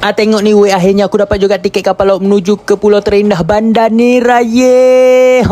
Tengok ni weh, akhirnya aku dapat juga tiket kapal laut menuju ke pulau terindah Banda Neira. Yeay.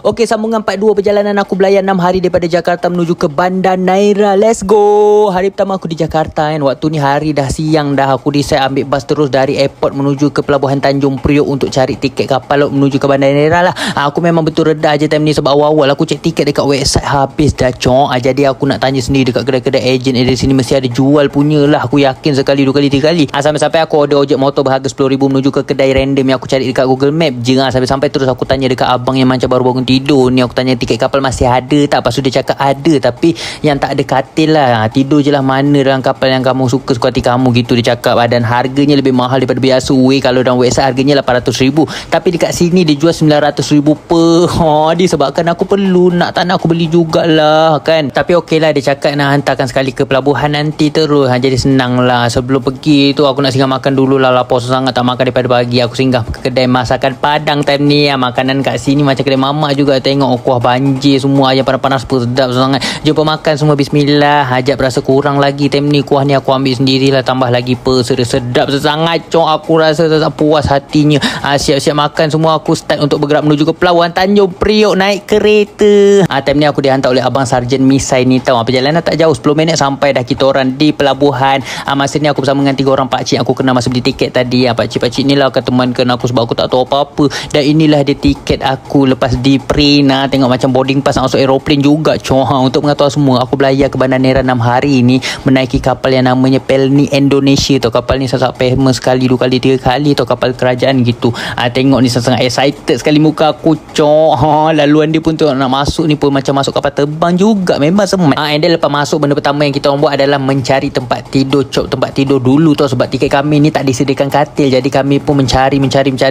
Okey, sambungan part 2 perjalanan aku berlayar 6 hari daripada Jakarta menuju ke Banda Neira. Let's go. Hari pertama aku di Jakarta kan. Waktu ni hari dah siang dah. Aku decide ambil bas terus dari airport menuju ke pelabuhan Tanjung Priok untuk cari tiket kapal laut menuju ke Banda Neira lah. Aku memang betul redah je time ni sebab awal-awal aku cek tiket dekat website habis dah cok. Jadi aku nak tanya sendiri dekat kedai-kedai ejen di sini mesti ada jual punya lah. Aku yakin sekali, 2 kali, 3 kali. Sampai-sampai aku order ojek motor berharga RM10,000 menuju ke kedai random yang aku cari dekat Google Map je lah. Sampai-sampai terus aku tanya dekat abang yang macam baru bangun tidur ni. Aku tanya tiket kapal masih ada tak? Lepas tu dia cakap ada, tapi yang tak ada katil lah. Tidur je lah mana dalam kapal yang kamu suka, suka hati kamu gitu dia cakap. Dan harganya lebih mahal daripada biasa weh. Kalau dalam website harganya RM800,000, tapi dekat sini dia jual RM900,000 per. Disebabkan aku perlu tak nak aku beli jugalah kan. Tapi okey lah, dia cakap nak hantarkan sekali ke pelabuhan nanti terus. Jadi senang lah. Sebelum pergi tu aku nak singgah makan dulu lah. Lapar sangat tak makan daripada pagi. Aku singgah ke kedai masakan Padang time ni. Makanan kat sini macam kedai mamak juga. Tengok kuah banjir semua yang panas-panas sedap sangat. Jumpa makan semua, bismillah. Hajat berasa kurang lagi time ni. Kuah ni aku ambil sendirilah, tambah lagi sedap sangat cok. Aku rasa tak puas hatinya. Siap-siap makan semua. Aku start untuk bergerak menuju ke pelabuhan Tanjung Priok naik kereta. Time ni aku dihantar oleh abang Sarjan Misai ni tau. Perjalanan tak jauh, 10 minit sampai dah kita orang di pelabuhan. Masa ni aku bersama dengan 3 orang pakcik aku kenal masa beli tiket tadi. Pakcik-pakcik ni lah akan temankan aku sebab aku tak tahu apa-apa. Dan inilah dia tiket aku lepas di print. Tengok macam boarding pass nak masuk aeroplane juga cok. Untuk mengetahui semua, aku berlayar ke Banda Neira 6 hari ni menaiki kapal yang namanya Pelni Indonesia tau. Kapal ni sangat famous sekali, 2 kali 3 kali tau, kapal kerajaan gitu. Tengok ni sangat excited sekali muka aku cok. Laluan dia pun tu nak masuk ni pun macam masuk kapal terbang juga. Memang semat. And then lepas masuk, benda pertama yang kita orang buat adalah mencari tempat tidur cok. Tempat tidur dulu tau, sebab tiket kami ni tak disediakan katil. Jadi kami pun mencari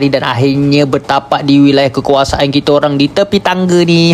dan akhirnya bertapak di wilayah kekuasaan kita orang di tepi tangga ni.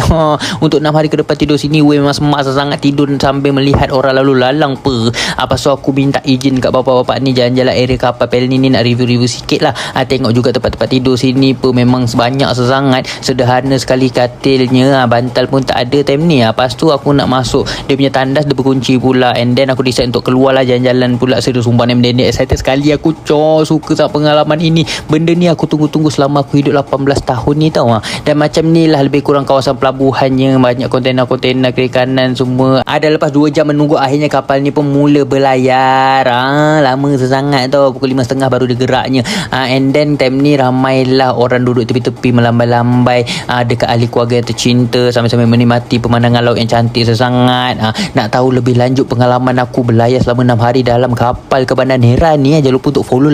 Untuk 6 hari ke depan tidur sini weh, memang semak sangat tidur sambil melihat orang lalu lalang pe. Lepas tu aku minta izin kat bapak-bapak ni jalan-jalan area kapal Pelni ni, nak review-review sikit lah. Tengok juga tempat-tempat tidur sini pe, memang sebanyak sangat. Sederhana sekali katilnya. Bantal pun tak ada time ni. Lepas tu aku nak masuk, dia punya tandas dia berkunci pula. And then aku decide untuk keluar lah jalan-jalan pula. Serius sumpah ni excited sekali aku cok. Suka sangat pengalaman ini. Benda ni aku tunggu-tunggu selama aku hidup 18 tahun ni tau. Dan macam ni lah lebih kurang kawasan pelabuhannya. Banyak kontainer-kontainer kiri kanan semua. Lepas 2 jam menunggu, akhirnya kapal ni pun mula berlayar. Lama sangat tau. Pukul 5.30 baru dia geraknya. And then time ni ramailah orang duduk tepi-tepi melambai-lambai dekat ahli keluarga yang tercinta, sambil-sambil menikmati pemandangan laut yang cantik sangat. Nak tahu lebih lanjut pengalaman aku berlayar selama 6 hari dalam kapal ke Banda Neira ni, jangan lupa untuk follow